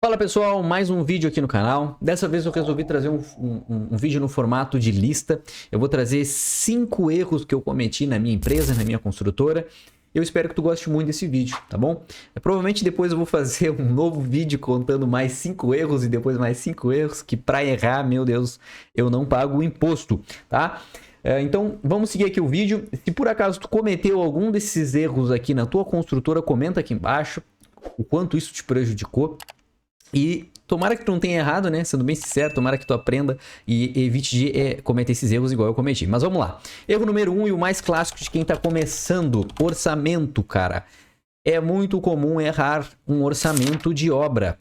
Fala pessoal, mais um vídeo aqui no canal. Dessa vez eu resolvi trazer um vídeo no formato de lista. Eu vou trazer 5 erros que eu cometi na minha empresa, na minha construtora. Eu espero que tu goste muito desse vídeo, tá bom? Provavelmente depois eu vou fazer um novo vídeo contando mais 5 erros e depois mais 5 erros, que pra errar, meu Deus, eu não pago o imposto, tá? Então vamos seguir aqui o vídeo. Se por acaso tu cometeu algum desses erros aqui na tua construtora, comenta aqui embaixo o quanto isso te prejudicou. E tomara que tu não tenha errado, né? Sendo bem sincero, tomara que tu aprenda e evite de cometer esses erros igual eu cometi. Mas vamos lá. Erro número 1 e o mais clássico de quem tá começando. Orçamento, cara. É muito comum errar um orçamento de obra.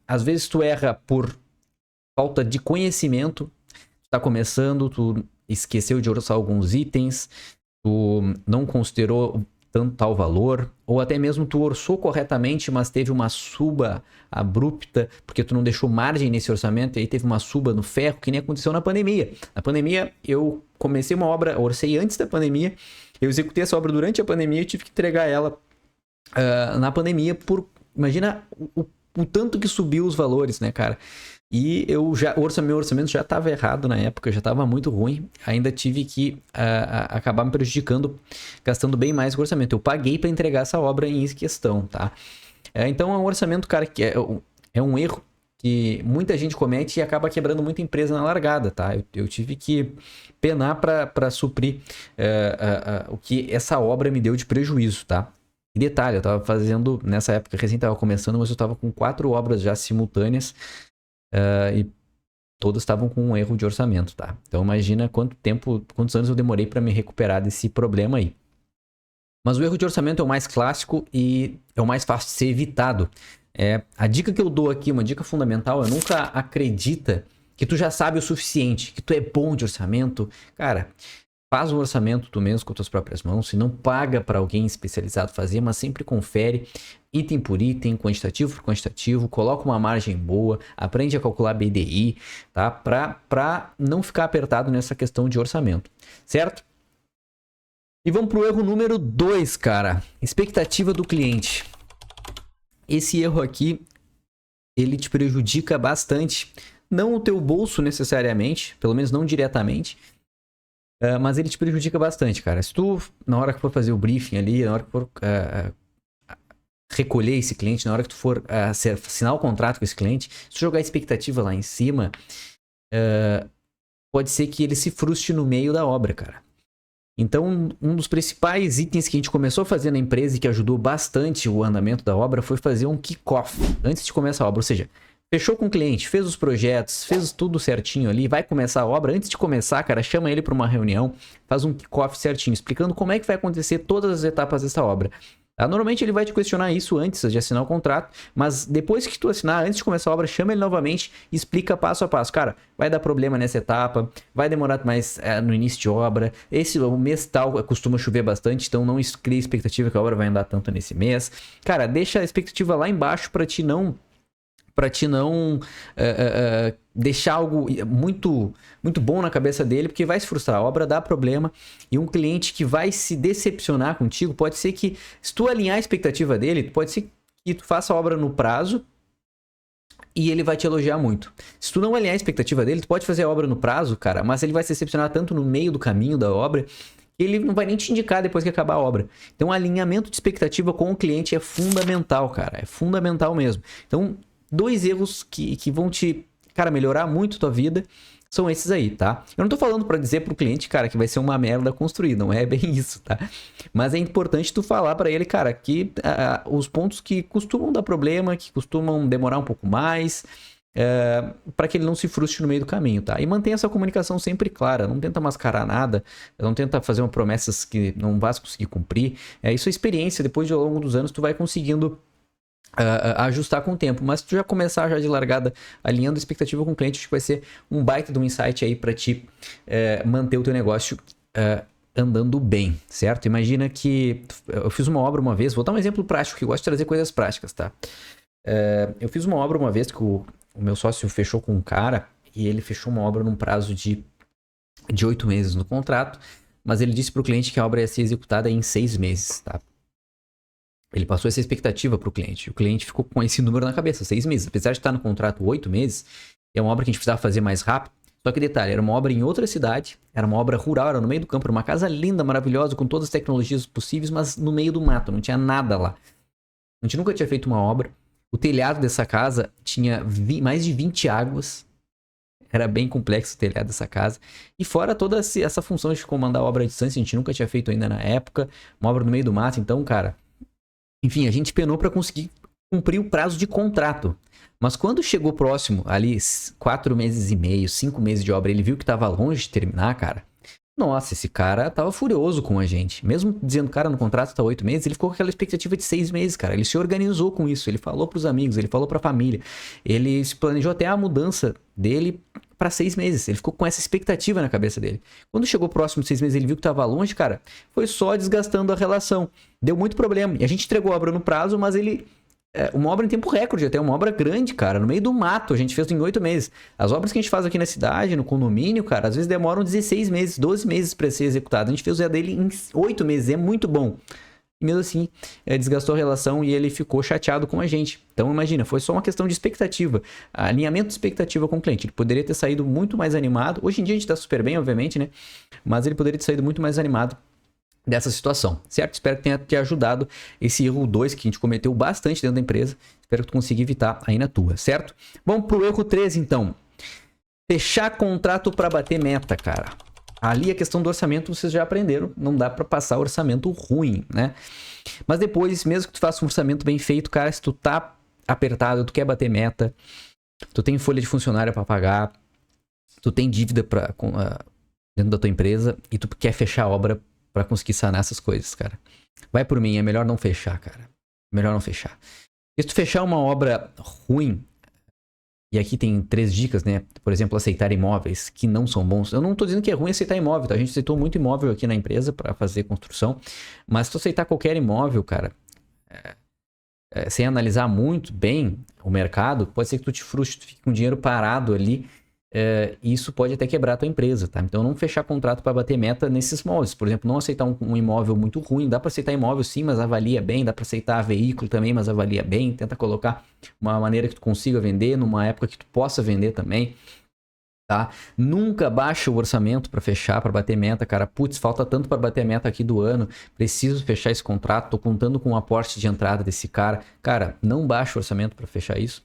Às vezes tu erra por falta de conhecimento. Tu tá começando, tu esqueceu de orçar alguns itens. Tu não considerou tanto tal valor, ou até mesmo tu orçou corretamente, mas teve uma suba abrupta, porque tu não deixou margem nesse orçamento, e aí teve uma suba no ferro, que nem aconteceu na pandemia. Na pandemia, eu comecei uma obra, orcei antes da pandemia, eu executei essa obra durante a pandemia e tive que entregar ela na pandemia por... Imagina o tanto que subiu os valores, né, cara? E meu orçamento já estava errado na época, já estava muito ruim. Ainda tive que acabar me prejudicando, gastando bem mais o orçamento. Eu paguei para entregar essa obra em questão, tá? Então é um orçamento, cara, que é um erro que muita gente comete e acaba quebrando muita empresa na largada, tá? Eu tive que penar para suprir o que essa obra me deu de prejuízo, tá? E detalhe, eu tava fazendo, nessa época, recém tava começando, mas eu tava com 4 obras já simultâneas. E todas estavam com um erro de orçamento, tá? Então imagina quantos anos eu demorei para me recuperar desse problema aí. Mas o erro de orçamento é o mais clássico e é o mais fácil de ser evitado. A dica que eu dou aqui, uma dica fundamental, é nunca acredita que tu já sabe o suficiente, que tu é bom de orçamento. Cara, faz um orçamento tu mesmo com as tuas próprias mãos, se não paga para alguém especializado fazer, mas sempre confere item por item, quantitativo por quantitativo, coloca uma margem boa, aprende a calcular BDI, tá? Para não ficar apertado nessa questão de orçamento, certo? E vamos pro erro número 2, cara. Expectativa do cliente. Esse erro aqui, ele te prejudica bastante. Não o teu bolso necessariamente, pelo menos não diretamente, mas ele te prejudica bastante, cara. Se tu, na hora que for fazer o briefing ali, na hora que for recolher esse cliente, na hora que tu for assinar o contrato com esse cliente, se tu jogar a expectativa lá em cima, pode ser que ele se frustre no meio da obra, cara. Então, um dos principais itens que a gente começou a fazer na empresa e que ajudou bastante o andamento da obra foi fazer um kick-off antes de começar a obra, ou seja, fechou com o cliente, fez os projetos, fez tudo certinho ali, vai começar a obra. Antes de começar, cara, chama ele para uma reunião, faz um kick-off certinho, explicando como é que vai acontecer todas as etapas dessa obra. Normalmente ele vai te questionar isso antes de assinar o contrato, mas depois que tu assinar, antes de começar a obra, chama ele novamente e explica passo a passo. Cara, vai dar problema nessa etapa, vai demorar mais no início de obra, o mês tal costuma chover bastante, então não cria expectativa que a obra vai andar tanto nesse mês. Cara, deixa a expectativa lá embaixo para te não deixar algo muito, muito bom na cabeça dele, porque vai se frustrar. A obra dá problema e um cliente que vai se decepcionar contigo, pode ser que, se tu alinhar a expectativa dele, pode ser que tu faça a obra no prazo e ele vai te elogiar muito. Se tu não alinhar a expectativa dele, tu pode fazer a obra no prazo, cara, mas ele vai se decepcionar tanto no meio do caminho da obra que ele não vai nem te indicar depois que acabar a obra. Então, o alinhamento de expectativa com o cliente é fundamental, cara. É fundamental mesmo. Então, 2 erros que vão te, cara, melhorar muito a tua vida são esses aí, tá? Eu não tô falando pra dizer pro cliente, cara, que vai ser uma merda construir, não é bem isso, tá? Mas é importante tu falar pra ele, cara, que os pontos que costumam dar problema, que costumam demorar um pouco mais, para que ele não se frustre no meio do caminho, tá? E mantenha essa comunicação sempre clara, não tenta mascarar nada, não tenta fazer uma promessas que não vais conseguir cumprir. Isso é experiência, depois ao longo dos anos tu vai conseguindo ajustar com o tempo, mas se tu já começar já de largada alinhando a expectativa com o cliente, acho que vai ser um baita de um insight aí para te manter o teu negócio andando bem, certo? Imagina que eu fiz uma obra uma vez, vou dar um exemplo prático, que eu gosto de trazer coisas práticas, tá? Eu fiz uma obra uma vez que o meu sócio fechou com um cara e ele fechou uma obra num prazo de 8 meses no contrato, mas ele disse para o cliente que a obra ia ser executada em 6 meses, tá? Ele passou essa expectativa para o cliente. O cliente ficou com esse número na cabeça, 6 meses. Apesar de estar no contrato 8 meses, é uma obra que a gente precisava fazer mais rápido. Só que detalhe, era uma obra em outra cidade, era uma obra rural, era no meio do campo, era uma casa linda, maravilhosa, com todas as tecnologias possíveis, mas no meio do mato, não tinha nada lá. A gente nunca tinha feito uma obra. O telhado dessa casa tinha mais de 20 águas. Era bem complexo o telhado dessa casa. E fora toda essa função de comandar a obra à distância, a gente nunca tinha feito ainda na época. Uma obra no meio do mato, então, cara... Enfim, a gente penou para conseguir cumprir o prazo de contrato. Mas quando chegou próximo, ali, 4 meses e meio, 5 meses de obra, ele viu que tava longe de terminar, cara. Nossa, esse cara tava furioso com a gente. Mesmo dizendo, cara, no contrato tá 8 meses, ele ficou com aquela expectativa de 6 meses, cara. Ele se organizou com isso, ele falou pros amigos, ele falou pra família. Ele se planejou até a mudança dele para 6 meses. Ele ficou com essa expectativa na cabeça dele. Quando chegou próximo de 6 meses, ele viu que tava longe, cara, foi só desgastando a relação. Deu muito problema. E a gente entregou a obra no prazo, mas ele... uma obra em tempo recorde, até uma obra grande, cara, no meio do mato, a gente fez em 8 meses. As obras que a gente faz aqui na cidade, no condomínio, cara, às vezes demoram 16 meses, 12 meses para ser executado. A gente fez o dele em 8 meses, é muito bom. E mesmo assim, desgastou a relação e ele ficou chateado com a gente. Então imagina, foi só uma questão de expectativa, alinhamento de expectativa com o cliente. Ele poderia ter saído muito mais animado. Hoje em dia a gente tá super bem, obviamente, né? Mas ele poderia ter saído muito mais animado dessa situação, certo? Espero que tenha te ajudado esse erro 2 que a gente cometeu bastante dentro da empresa. Espero que tu consiga evitar aí na tua, certo? Vamos pro erro 3, então. Fechar contrato para bater meta, cara. Ali a questão do orçamento vocês já aprenderam, não dá para passar orçamento ruim, né? Mas depois, mesmo que tu faça um orçamento bem feito, cara, se tu tá apertado, tu quer bater meta, tu tem folha de funcionário para pagar, tu tem dívida dentro da tua empresa e tu quer fechar a obra para conseguir sanar essas coisas, cara. Vai por mim, é melhor não fechar, cara. Melhor não fechar. Se tu fechar uma obra ruim, e aqui tem 3 dicas, né? Por exemplo, aceitar imóveis que não são bons. Eu não tô dizendo que é ruim aceitar imóvel, tá? A gente aceitou muito imóvel aqui na empresa para fazer construção. Mas se tu aceitar qualquer imóvel, cara, sem analisar muito bem o mercado, pode ser que tu te frustre, tu fique com dinheiro parado ali. Isso pode até quebrar a tua empresa, tá? Então não fechar contrato para bater meta nesses moldes. Por exemplo, não aceitar um imóvel muito ruim. Dá para aceitar imóvel sim, mas avalia bem. Dá para aceitar veículo também, mas avalia bem. Tenta colocar uma maneira que tu consiga vender, numa época que tu possa vender também, tá? Nunca baixa o orçamento para fechar, para bater meta, cara. Putz, falta tanto para bater a meta aqui do ano. Preciso fechar esse contrato. Tô contando com o aporte de entrada desse cara. Cara, não baixa o orçamento para fechar isso.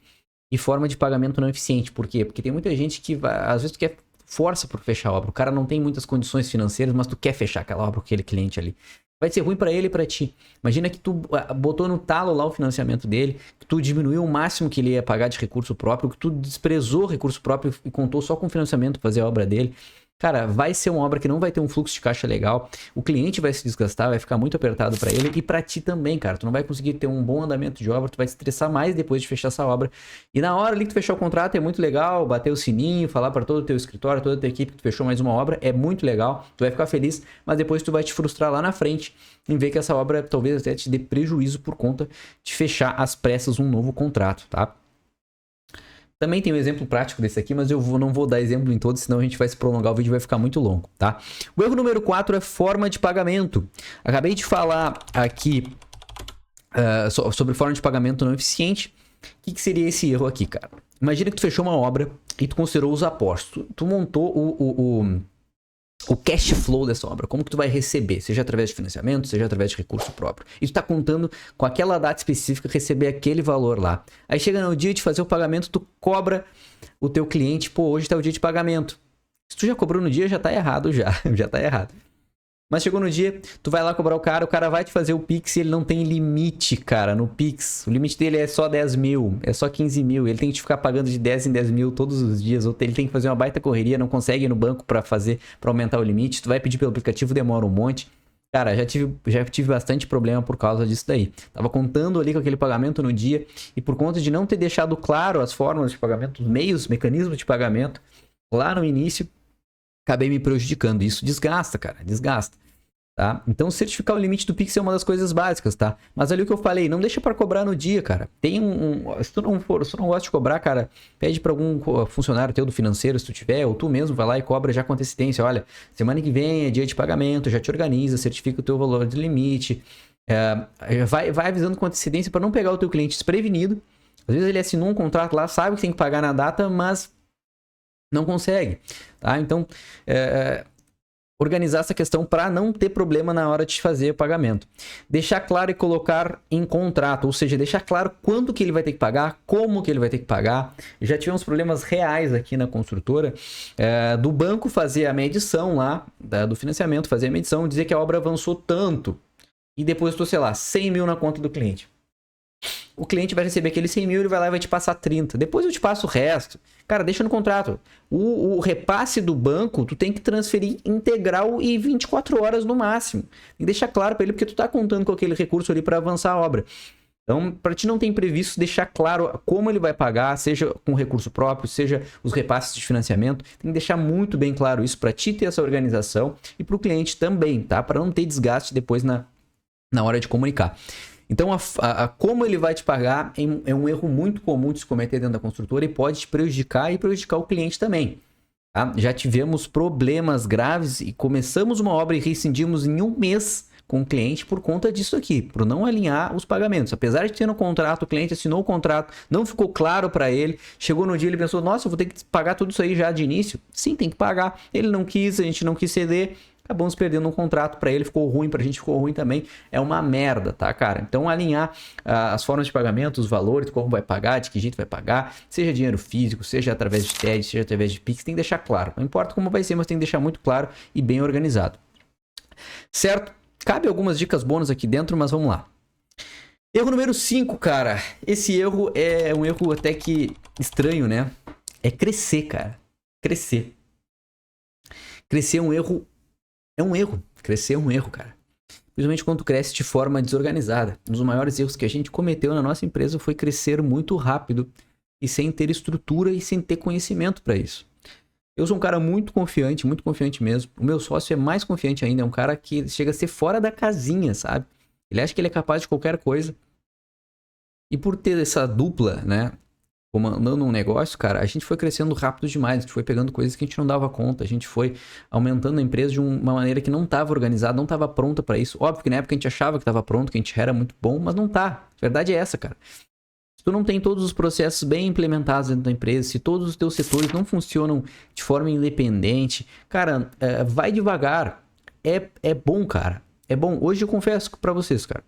E forma de pagamento não eficiente. Por quê? Porque tem muita gente que, às vezes, tu quer força por fechar a obra. O cara não tem muitas condições financeiras, mas tu quer fechar aquela obra com aquele cliente ali. Vai ser ruim para ele e para ti. Imagina que tu botou no talo lá o financiamento dele, que tu diminuiu o máximo que ele ia pagar de recurso próprio, que tu desprezou o recurso próprio e contou só com o financiamento para fazer a obra dele. Cara, vai ser uma obra que não vai ter um fluxo de caixa legal. O cliente vai se desgastar, vai ficar muito apertado para ele e para ti também, cara. Tu não vai conseguir ter um bom andamento de obra, tu vai se estressar mais depois de fechar essa obra. E na hora ali que tu fechar o contrato é muito legal, bater o sininho, falar para todo o teu escritório, toda a tua equipe que tu fechou mais uma obra, é muito legal. Tu vai ficar feliz, mas depois tu vai te frustrar lá na frente em ver que essa obra talvez até te dê prejuízo por conta de fechar às pressas um novo contrato, tá? Também tem um exemplo prático desse aqui, mas eu não vou dar exemplo em todos, senão a gente vai se prolongar, o vídeo vai ficar muito longo, tá? O erro número 4 é forma de pagamento. Acabei de falar aqui sobre forma de pagamento não eficiente. O que seria esse erro aqui, cara? Imagina que tu fechou uma obra e tu considerou os aportes. Tu montou o cash flow dessa obra, como que tu vai receber, seja através de financiamento, seja através de recurso próprio. E tu tá contando com aquela data específica receber aquele valor lá. Aí chega no dia de fazer o pagamento, tu cobra o teu cliente, pô, hoje tá o dia de pagamento. Se tu já cobrou no dia, já tá errado já tá errado. Mas chegou no dia, tu vai lá cobrar o cara vai te fazer o Pix e ele não tem limite, cara, no Pix. O limite dele é só 10 mil, é só 15 mil. Ele tem que te ficar pagando de 10 em 10 mil todos os dias. Ou ele tem que fazer uma baita correria, não consegue ir no banco pra aumentar o limite. Tu vai pedir pelo aplicativo, demora um monte. Cara, já tive bastante problema por causa disso daí. Tava contando ali com aquele pagamento no dia e por conta de não ter deixado claro as formas de pagamento, os meios, mecanismos de pagamento lá no início, acabei me prejudicando. Isso desgasta, cara, desgasta. Tá? Então, certificar o limite do Pix é uma das coisas básicas, tá? Mas ali o que eu falei, não deixa para cobrar no dia, cara. Tem se tu não gosta de cobrar, cara, pede para algum funcionário teu do financeiro, se tu tiver, ou tu mesmo vai lá e cobra já com antecedência. Olha, semana que vem é dia de pagamento, já te organiza, certifica o teu valor de limite. Vai avisando com antecedência para não pegar o teu cliente desprevenido. Às vezes ele assinou um contrato lá, sabe que tem que pagar na data, mas não consegue. Tá? Então, organizar essa questão para não ter problema na hora de fazer o pagamento. Deixar claro e colocar em contrato, ou seja, deixar claro quanto que ele vai ter que pagar, como que ele vai ter que pagar. Já tivemos problemas reais aqui na construtora, do banco fazer a medição lá, do financiamento, fazer a medição, dizer que a obra avançou tanto, e depois estou, sei lá, 100 mil na conta do cliente. O cliente vai receber aquele 100 mil, ele vai lá e vai te passar 30. Depois eu te passo o resto. Cara, deixa no contrato. O repasse do banco, tu tem que transferir integral e 24 horas no máximo. Tem que deixar claro para ele, porque tu tá contando com aquele recurso ali para avançar a obra. Então, para ti não tem previsto, deixar claro como ele vai pagar, seja com recurso próprio, seja os repasses de financiamento. Tem que deixar muito bem claro isso para ti ter essa organização e para o cliente também, tá? Para não ter desgaste depois na hora de comunicar. Então, como ele vai te pagar é um erro muito comum de se cometer dentro da construtora e pode te prejudicar e prejudicar o cliente também. Tá? Já tivemos problemas graves e começamos uma obra e rescindimos em um mês com o cliente por conta disso aqui, por não alinhar os pagamentos. Apesar de ter no contrato, o cliente assinou o contrato, não ficou claro para ele, chegou no dia ele pensou, nossa, eu vou ter que pagar tudo isso aí já de início. Sim, tem que pagar. Ele não quis, a gente não quis ceder. Acabamos perdendo um contrato para ele, ficou ruim, para a gente ficou ruim também. É uma merda, tá, cara? Então, alinhar as formas de pagamento, os valores, como vai pagar, de que jeito vai pagar, seja dinheiro físico, seja através de TED, seja através de Pix, tem que deixar claro. Não importa como vai ser, mas tem que deixar muito claro e bem organizado. Certo? Cabe algumas dicas bônus aqui dentro, mas vamos lá. Erro número 5, cara. Esse erro é um erro até que estranho, né? É crescer, cara. Crescer. Crescer é um erro. É um erro. Crescer é um erro, cara. Principalmente quando tu cresce de forma desorganizada. Um dos maiores erros que a gente cometeu na nossa empresa foi crescer muito rápido e sem ter estrutura e sem ter conhecimento para isso. Eu sou um cara muito confiante mesmo. O meu sócio é mais confiante ainda. É um cara que chega a ser fora da casinha, sabe? Ele acha que ele é capaz de qualquer coisa. E por ter essa dupla, né? Comandando um negócio, cara, a gente foi crescendo rápido demais, a gente foi pegando coisas que a gente não dava conta, a gente foi aumentando a empresa de uma maneira que não estava organizada, não estava pronta para isso. Óbvio que na época a gente achava que estava pronto, que a gente era muito bom, mas não tá. A verdade é essa, cara. Se tu não tem todos os processos bem implementados dentro da empresa, se todos os teus setores não funcionam de forma independente, cara, vai devagar. É bom, cara. É bom. Hoje eu confesso para vocês, cara.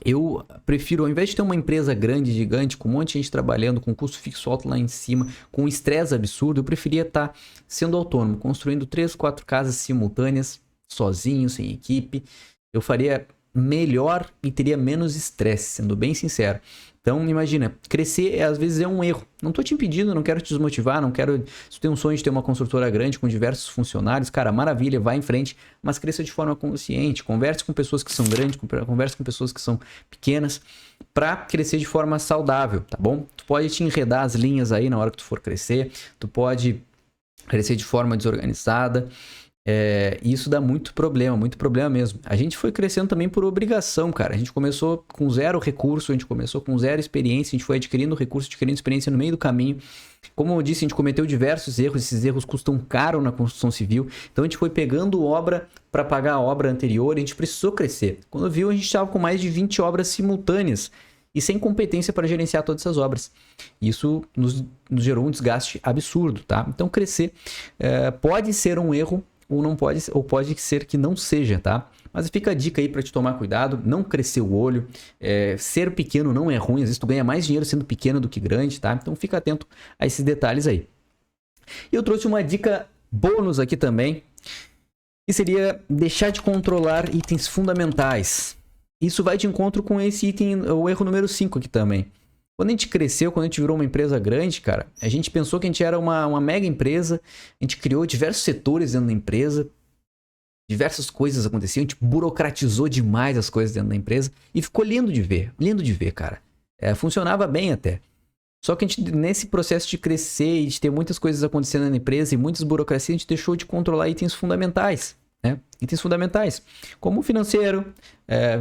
Eu prefiro, ao invés de ter uma empresa grande, gigante, com um monte de gente trabalhando, com custo fixo alto lá em cima, com um estresse absurdo, eu preferia estar sendo autônomo, construindo 3, 4 casas simultâneas, sozinho, sem equipe. Eu faria melhor e teria menos estresse, sendo bem sincero. Então, imagina, crescer às vezes é um erro. Não estou te impedindo, não quero te desmotivar, não quero... Se tu tem um sonho de ter uma construtora grande com diversos funcionários, cara, maravilha, vai em frente, mas cresça de forma consciente. Converse com pessoas que são grandes, converse com pessoas que são pequenas, para crescer de forma saudável, tá bom? Tu pode te enredar as linhas aí na hora que tu for crescer, tu pode crescer de forma desorganizada. E isso dá muito problema mesmo. A gente foi crescendo também por obrigação, cara. A gente começou com zero recurso, a gente começou com zero experiência, a gente foi adquirindo recurso, adquirindo experiência no meio do caminho. Como eu disse, a gente cometeu diversos erros, esses erros custam caro na construção civil. Então a gente foi pegando obra para pagar a obra anterior, a gente precisou crescer. Quando viu, a gente estava com mais de 20 obras simultâneas e sem competência para gerenciar todas essas obras. Isso nos gerou um desgaste absurdo, tá? Então crescer pode ser um erro, ou não pode, ou pode ser que não seja, tá? Mas fica a dica aí para te tomar cuidado, não crescer o olho, ser pequeno não é ruim, às vezes tu ganha mais dinheiro sendo pequeno do que grande, tá? Então fica atento a esses detalhes aí. E eu trouxe uma dica bônus aqui também, que seria deixar de controlar itens fundamentais. Isso vai de encontro com esse item, o erro número 5 aqui também. Quando a gente cresceu, quando a gente virou uma empresa grande, cara, a gente pensou que a gente era uma mega empresa, a gente criou diversos setores dentro da empresa, diversas coisas aconteciam, a gente burocratizou demais as coisas dentro da empresa e ficou lindo de ver, cara. Funcionava bem até. Só que a gente, nesse processo de crescer e de ter muitas coisas acontecendo na empresa e muitas burocracias, a gente deixou de controlar itens fundamentais. Né? Itens fundamentais, como o financeiro,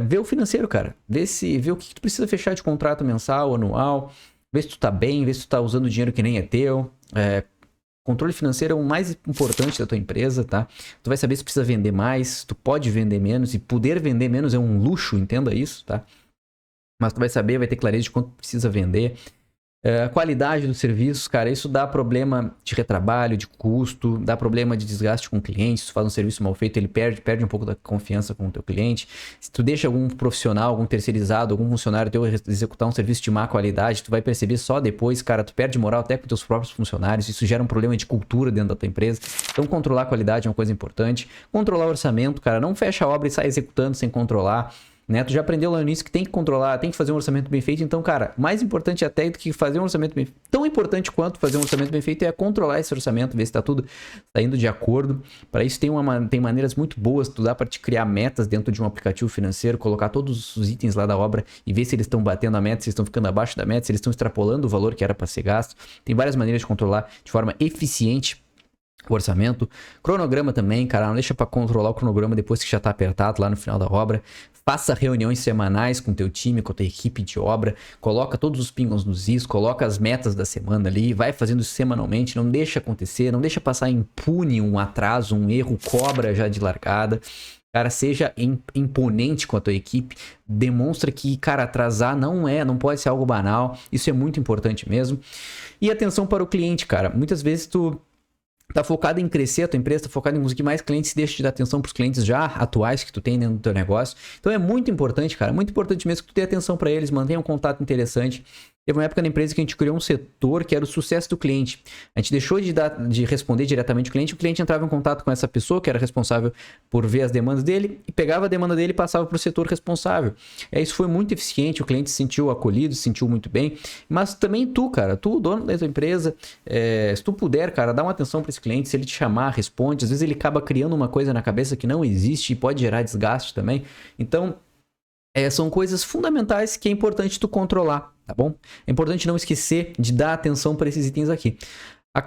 vê o financeiro, cara, vê o que tu precisa fechar de contrato mensal, anual, vê se tu tá bem, vê se tu tá usando dinheiro que nem é teu, Controle financeiro é o mais importante da tua empresa, tá? Tu vai saber se precisa vender mais, tu pode vender menos, e poder vender menos é um luxo, entenda isso, tá? Mas tu vai saber, vai ter clareza de quanto precisa vender. A qualidade do serviço, cara, isso dá problema de retrabalho, de custo, dá problema de desgaste com o cliente. Se tu faz um serviço mal feito, ele perde um pouco da confiança com o teu cliente. Se tu deixa algum profissional, algum terceirizado, algum funcionário teu executar um serviço de má qualidade, tu vai perceber só depois, cara, tu perde moral até com teus próprios funcionários. Isso gera um problema de cultura dentro da tua empresa. Então, controlar a qualidade é uma coisa importante. Controlar o orçamento, cara, não fecha a obra e sai executando sem controlar. Né? Tu já aprendeu lá no início que tem que controlar, tem que fazer um orçamento bem feito. Então, cara, mais importante até do que fazer um orçamento bem feito, tão importante quanto fazer um orçamento bem feito, é controlar esse orçamento, ver se tá tudo saindo de acordo. Para isso tem maneiras muito boas, tu dá para te criar metas dentro de um aplicativo financeiro, colocar todos os itens lá da obra e ver se eles estão batendo a meta, se eles estão ficando abaixo da meta, se eles estão extrapolando o valor que era para ser gasto. Tem várias maneiras de controlar de forma eficiente o orçamento. Cronograma também, cara, não deixa para controlar o cronograma depois que já tá apertado lá no final da obra. Faça reuniões semanais com o teu time, com a tua equipe de obra, coloca todos os pingos nos is, coloca as metas da semana ali, vai fazendo isso semanalmente, não deixa acontecer, não deixa passar impune um atraso, um erro, cobra já de largada. Cara, seja imponente com a tua equipe, demonstra que, cara, atrasar não pode ser algo banal, isso é muito importante mesmo. E atenção para o cliente, cara, muitas vezes tu tá focado em crescer a tua empresa, tá focado em conseguir mais clientes, e deixa de dar atenção pros clientes já atuais que tu tem dentro do teu negócio. Então é muito importante, cara, muito importante mesmo que tu dê atenção para eles, mantenha um contato interessante. Teve uma época na empresa que a gente criou um setor que era o sucesso do cliente. A gente deixou de responder diretamente ao cliente, o cliente entrava em contato com essa pessoa que era responsável por ver as demandas dele e pegava a demanda dele e passava para o setor responsável. Isso foi muito eficiente, o cliente se sentiu acolhido, se sentiu muito bem. Mas também tu, cara, tu, dono da tua empresa, se tu puder, cara, dá uma atenção para esse cliente, se ele te chamar, responde. Às vezes ele acaba criando uma coisa na cabeça que não existe e pode gerar desgaste também. Então, são coisas fundamentais que é importante tu controlar, tá bom? É importante não esquecer de dar atenção para esses itens aqui.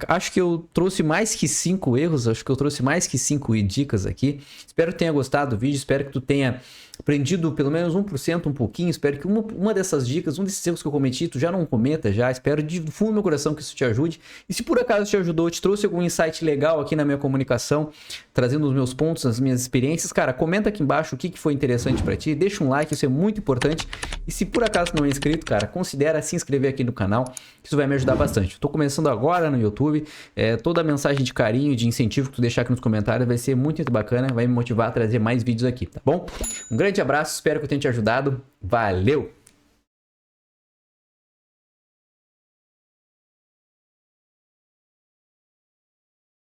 Acho que eu trouxe mais que 5 erros, acho que eu trouxe mais que 5 dicas aqui. Espero que tenha gostado do vídeo, espero que tu tenha aprendido pelo menos 1%, um pouquinho. Espero que uma dessas dicas, um desses erros que eu cometi, tu já não cometa já. Espero de fundo do meu coração que isso te ajude. E se por acaso te ajudou, te trouxe algum insight legal aqui na minha comunicação, trazendo os meus pontos, as minhas experiências, cara, comenta aqui embaixo o que foi interessante para ti. Deixa um like, isso é muito importante. E se por acaso não é inscrito, cara, considera se inscrever aqui no canal, que isso vai me ajudar bastante. Eu tô começando agora no YouTube. Toda a mensagem de carinho e de incentivo que tu deixar aqui nos comentários vai ser muito bacana, vai me motivar a trazer mais vídeos aqui, tá bom? Um grande abraço, espero que eu tenha te ajudado. Valeu!